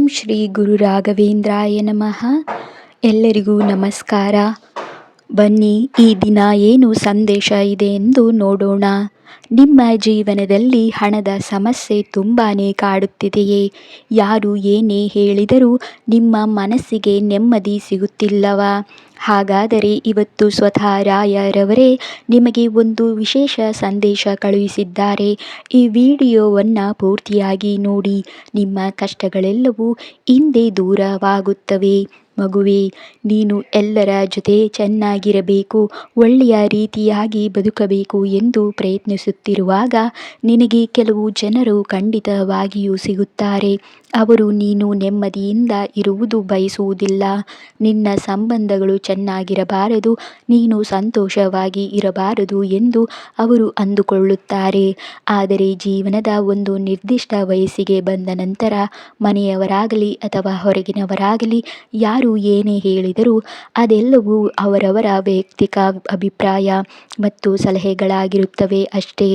ಶ್ರೀ ಗುರು ರಾಘವೇಂದ್ರಾಯ ನಮಃ. ಎಲ್ಲರಿಗೂ ನಮಸ್ಕಾರ. ಬನ್ನಿ, ಈ ದಿನ ಏನು ಸಂದೇಶ ಇದೆ ಎಂದು ನೋಡೋಣ. ನಿಮ್ಮ ಜೀವನದಲ್ಲಿ ಹಣದ ಸಮಸ್ಯೆ ತುಂಬಾ ಕಾಡುತ್ತಿದೆಯೇ? ಯಾರು ಏನೇ ಹೇಳಿದರೂ ನಿಮ್ಮ ಮನಸ್ಸಿಗೆ ನೆಮ್ಮದಿ ಸಿಗುತ್ತಿಲ್ಲವಾ? ಹಾಗಾದರೆ ಇವತ್ತು ಸ್ವತಃ ರಾಯರವರೇ ನಿಮಗೆ ಒಂದು ವಿಶೇಷ ಸಂದೇಶ ಕಳುಹಿಸಿದ್ದಾರೆ. ಈ ವಿಡಿಯೋವನ್ನು ಪೂರ್ತಿಯಾಗಿ ನೋಡಿ. ನಿಮ್ಮ ಕಷ್ಟಗಳೆಲ್ಲವೂ ಹಿಂದೆ ದೂರವಾಗುತ್ತವೆ. ಮಗುವೇ, ನೀನು ಎಲ್ಲರ ಜೊತೆ ಚೆನ್ನಾಗಿರಬೇಕು, ಒಳ್ಳೆಯ ರೀತಿಯಾಗಿ ಬದುಕಬೇಕು ಎಂದು ಪ್ರಯತ್ನಿಸುತ್ತಿರುವಾಗ ನಿನಗೆ ಕೆಲವು ಜನರು ಖಂಡಿತವಾಗಿಯೂ ಸಿಗುತ್ತಾರೆ. ಅವರು ನೀನು ನೆಮ್ಮದಿಯಿಂದ ಇರುವುದು ಬಯಸುವುದಿಲ್ಲ. ನಿನ್ನ ಸಂಬಂಧಗಳು ಚೆನ್ನಾಗಿರಬಾರದು, ನೀನು ಸಂತೋಷವಾಗಿ ಇರಬಾರದು ಎಂದು ಅವರು ಅಂದುಕೊಳ್ಳುತ್ತಾರೆ. ಆದರೆ ಜೀವನದ ಒಂದು ನಿರ್ದಿಷ್ಟ ವಯಸ್ಸಿಗೆ ಬಂದ ನಂತರ ಮನೆಯವರಾಗಲಿ ಅಥವಾ ಹೊರಗಿನವರಾಗಲಿ ಯಾರು ಏನೇ ಹೇಳಿದರೂ ಅದೆಲ್ಲವೂ ಅವರವರ ವೈಯಕ್ತಿಕ ಅಭಿಪ್ರಾಯ ಮತ್ತು ಸಲಹೆಗಳಾಗಿರುತ್ತವೆ ಅಷ್ಟೇ.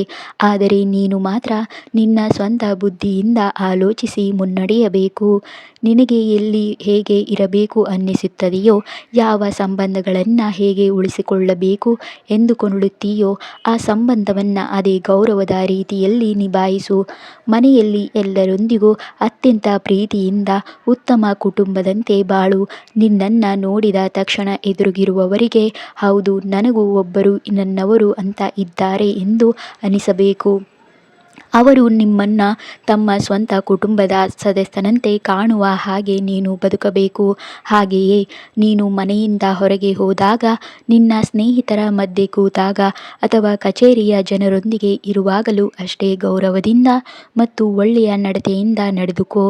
ಆದರೆ ನೀನು ಮಾತ್ರ ನಿನ್ನ ಸ್ವಂತ ಬುದ್ಧಿಯಿಂದ ಆಲೋಚಿಸಿ ಮುನ್ನಡೆಯಬೇಕು. ನಿನಗೆ ಎಲ್ಲಿ ಹೇಗೆ ಇರಬೇಕು ಅನ್ನಿಸುತ್ತದೆಯೋ, ಯಾವ ಸಂಬಂಧಗಳನ್ನು ಹೇಗೆ ಉಳಿಸಿಕೊಳ್ಳಬೇಕು ಎಂದುಕೊಳ್ಳುತ್ತೀಯೋ ಆ ಸಂಬಂಧವನ್ನು ಅದೇ ಗೌರವದ ರೀತಿಯಲ್ಲಿ ನಿಭಾಯಿಸು. ಮನೆಯಲ್ಲಿ ಎಲ್ಲರೊಂದಿಗೂ ಅತ್ಯಂತ ಪ್ರೀತಿಯಿಂದ ಉತ್ತಮ ಕುಟುಂಬದಂತೆ ಬಾಳು. ನಿನ್ನನ್ನು ನೋಡಿದ ತಕ್ಷಣ ಎದುರಿಗಿರುವವರಿಗೆ ಹೌದು, ನನಗೂ ಒಬ್ಬರು ನನ್ನವರು ಅಂತ ಇದ್ದಾರೆ ಎಂದು ಅನಿಸಬೇಕು. ಅವರು ನಿಮ್ಮನ್ನು ತಮ್ಮ ಸ್ವಂತ ಕುಟುಂಬದ ಸದಸ್ಯನಂತೆ ಕಾಣುವ ಹಾಗೆ ನೀನು ಬದುಕಬೇಕು. ಹಾಗೆಯೇ ನೀನು ಮನೆಯಿಂದ ಹೊರಗೆ ಹೋದಾಗ, ನಿನ್ನ ಸ್ನೇಹಿತರ ಮಧ್ಯೆ ಕೂತಾಗ ಅಥವಾ ಕಚೇರಿಯ ಜನರೊಂದಿಗೆ ಇರುವಾಗಲೂ ಅಷ್ಟೇ ಗೌರವದಿಂದ ಮತ್ತು ಒಳ್ಳೆಯ ನಡತೆಯಿಂದ ನಡೆದುಕೋ.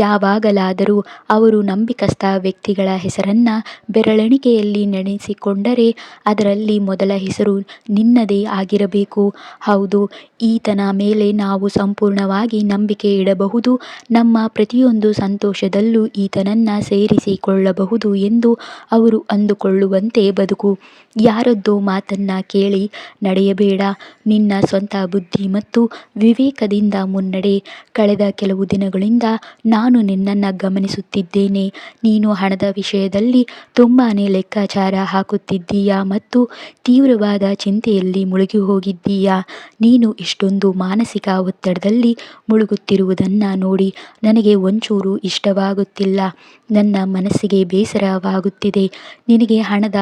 ಯಾವಾಗಲಾದರೂ ಅವರು ನಂಬಿಕಸ್ಥ ವ್ಯಕ್ತಿಗಳ ಹೆಸರನ್ನು ಬೆರಳೆಣಿಕೆಯಲ್ಲಿ ನೆನೆಸಿಕೊಂಡರೆ ಅದರಲ್ಲಿ ಮೊದಲ ಹೆಸರು ನಿನ್ನದೇ ಆಗಿರಬೇಕು. ಹೌದು, ಈತನ ಮೇಲೆ ನಾವು ಸಂಪೂರ್ಣವಾಗಿ ನಂಬಿಕೆ ಇಡಬಹುದು, ನಮ್ಮ ಪ್ರತಿಯೊಂದು ಸಂತೋಷದಲ್ಲೂ ಈತನನ್ನು ಸೇರಿಸಿಕೊಳ್ಳಬಹುದು ಎಂದು ಅವರು ಅಂದುಕೊಳ್ಳುವಂತೆ ಬದುಕು. ಯಾರದ್ದೋ ಮಾತನ್ನು ಕೇಳಿ ನಡೆಯಬೇಡ. ನಿನ್ನ ಸ್ವಂತ ಬುದ್ಧಿ ಮತ್ತು ವಿವೇಕದಿಂದ ಮುನ್ನಡೆ. ಕಳೆದ ಕೆಲವು ದಿನಗಳಿಂದ ನಾನು ನಿನ್ನನ್ನು ಗಮನಿಸುತ್ತಿದ್ದೇನೆ. ನೀನು ಹಣದ ವಿಷಯದಲ್ಲಿ ತುಂಬಾ ಲೆಕ್ಕಾಚಾರ ಹಾಕುತ್ತಿದ್ದೀಯಾ ಮತ್ತು ತೀವ್ರವಾದ ಚಿಂತೆಯಲ್ಲಿ ಮುಳುಗಿ ಹೋಗಿದ್ದೀಯಾ. ನೀನು ಇಷ್ಟೊಂದು ಮಾನಸಿಕ ಒತ್ತಡದಲ್ಲಿ ಮುಳುಗುತ್ತಿರುವುದನ್ನು ನೋಡಿ ನನಗೆ ಒಂಚೂರು ಇಷ್ಟವಾಗುತ್ತಿಲ್ಲ. ನನ್ನ ಮನಸ್ಸಿಗೆ ಬೇಸರವಾಗುತ್ತಿದೆ. ನಿನಗೆ ಹಣದ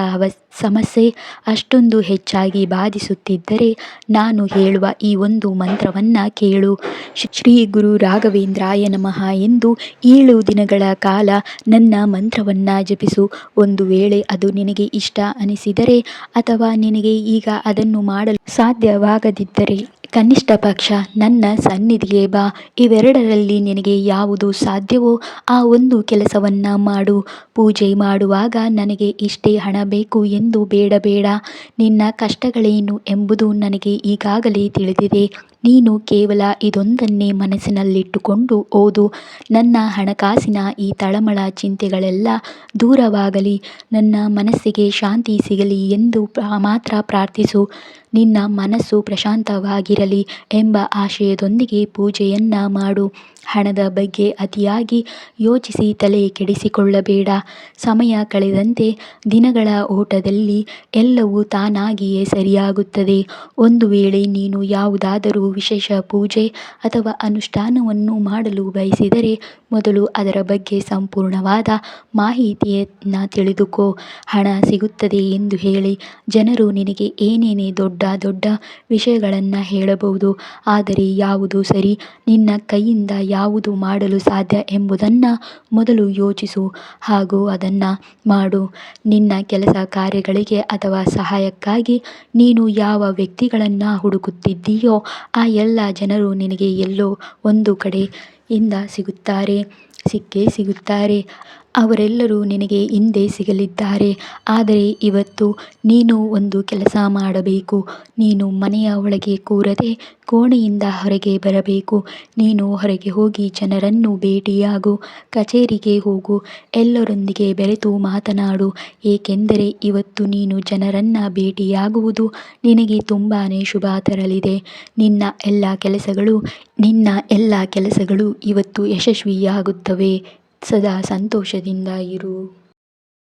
ಸಮಸ್ಯೆ ಅಷ್ಟೊಂದು ಹೆಚ್ಚಾಗಿ ಬಾಧಿಸುತ್ತಿದ್ದರೆ ನಾನು ಹೇಳುವ ಈ ಒಂದು ಮಂತ್ರವನ್ನು ಕೇಳು. ಶ್ರೀ ಗುರು ರಾಘವೇಂದ್ರಾಯ ನಮಃ ಎಂದು 7 ದಿನಗಳ ಕಾಲ ನನ್ನ ಮಂತ್ರವನ್ನು ಜಪಿಸು. ಒಂದು ವೇಳೆ ಅದು ನಿನಗೆ ಇಷ್ಟ ಅನಿಸಿದರೆ ಅಥವಾ ನಿನಗೆ ಈಗ ಅದನ್ನು ಮಾಡಲು ಸಾಧ್ಯವಾಗದಿದ್ದರೆ ಕನಿಷ್ಠ ಪಕ್ಷ ನನ್ನ ಸನ್ನಿಧಿಗೆ ಬಾ. ಇವೆರಡರಲ್ಲಿ ನಿನಗೆ ಯಾವುದು ಸಾಧ್ಯವೋ ಆ ಒಂದು ಕೆಲಸವನ್ನು ಮಾಡು. ಪೂಜೆ ಮಾಡುವಾಗ ನನಗೆ ಇಷ್ಟೇ ಹಣ ಬೇಕು ಎಂದು ಬೇಡಬೇಡ. ನಿನ್ನ ಕಷ್ಟಗಳೇನು ಎಂಬುದು ನನಗೆ ಈಗಾಗಲೇ ತಿಳಿದಿದೆ. ನೀನು ಕೇವಲ ಇದೊಂದನ್ನೇ ಮನಸ್ಸಿನಲ್ಲಿಟ್ಟುಕೊಂಡು ಓದು. ನನ್ನ ಹಣಕಾಸಿನ ಈ ತಳಮಳ ಚಿಂತೆಗಳೆಲ್ಲ ದೂರವಾಗಲಿ, ನನ್ನ ಮನಸ್ಸಿಗೆ ಶಾಂತಿ ಸಿಗಲಿ ಎಂದು ಮಾತ್ರ ಪ್ರಾರ್ಥಿಸು. ನಿನ್ನ ಮನಸ್ಸು ಪ್ರಶಾಂತವಾಗಿರಲಿ ಎಂಬ ಆಶಯದೊಂದಿಗೆ ಪೂಜೆಯನ್ನು ಮಾಡು. ಹಣದ ಬಗ್ಗೆ ಅತಿಯಾಗಿ ಯೋಚಿಸಿ ತಲೆ ಕೆಡಿಸಿಕೊಳ್ಳಬೇಡ. ಸಮಯ ಕಳೆದಂತೆ ದಿನಗಳ ಓಟದಲ್ಲಿ ಎಲ್ಲವೂ ತಾನಾಗಿಯೇ ಸರಿಯಾಗುತ್ತದೆ. ಒಂದು ವೇಳೆ ನೀನು ಯಾವುದಾದರೂ ವಿಶೇಷ ಪೂಜೆ ಅಥವಾ ಅನುಷ್ಠಾನವನ್ನು ಮಾಡಲು ಬಯಸಿದರೆ ಮೊದಲು ಅದರ ಬಗ್ಗೆ ಸಂಪೂರ್ಣವಾದ ಮಾಹಿತಿಯನ್ನು ತಿಳಿದುಕೋ. ಹಣ ಸಿಗುತ್ತದೆ ಎಂದು ಹೇಳಿ ಜನರು ನಿನಗೆ ಏನೇನೇ ದೊಡ್ಡ ದೊಡ್ಡ ವಿಷಯಗಳನ್ನು ಹೇಳಬಹುದು. ಆದರೆ ಯಾವುದು ಸರಿ, ನಿನ್ನ ಕೈಯಿಂದ ಯಾವುದು ಮಾಡಲು ಸಾಧ್ಯ ಎಂಬುದನ್ನು ಮೊದಲು ಯೋಚಿಸು ಹಾಗೂ ಅದನ್ನು ಮಾಡು. ನಿನ್ನ ಕೆಲಸ ಕಾರ್ಯಗಳಿಗೆ ಅಥವಾ ಸಹಾಯಕ್ಕಾಗಿ ನೀನು ಯಾವ ವ್ಯಕ್ತಿಗಳನ್ನು ಹುಡುಕುತ್ತಿದ್ದೀಯೋ ಆ ಎಲ್ಲ ಜನರು ನಿನಗೆ ಎಲ್ಲೋ ಒಂದು ಕಡೆಯಿಂದ ಸಿಕ್ಕೇ ಸಿಗುತ್ತಾರೆ. ಅವರೆಲ್ಲರೂ ನಿನಗೆ ಹಿಂದೆ ಸಿಗಲಿದ್ದಾರೆ. ಆದರೆ ಇವತ್ತು ನೀನು ಒಂದು ಕೆಲಸ ಮಾಡಬೇಕು. ನೀನು ಮನೆಯ ಒಳಗೆ ಕೂರದೆ ಕೋಣೆಯಿಂದ ಹೊರಗೆ ಬರಬೇಕು. ನೀನು ಹೊರಗೆ ಹೋಗಿ ಜನರನ್ನು ಭೇಟಿಯಾಗು, ಕಚೇರಿಗೆ ಹೋಗು, ಎಲ್ಲರೊಂದಿಗೆ ಬೆರೆತು ಮಾತನಾಡು. ಏಕೆಂದರೆ ಇವತ್ತು ನೀನು ಜನರನ್ನು ಭೇಟಿಯಾಗುವುದು ನಿನಗೆ ತುಂಬಾ ಶುಭ ತರಲಿದೆ. ನಿನ್ನ ಎಲ್ಲ ಕೆಲಸಗಳು ಇವತ್ತು ಯಶಸ್ವಿಯಾಗುತ್ತವೆ. ಸದಾ ಸಂತೋಷದಿಂದ ಇರು.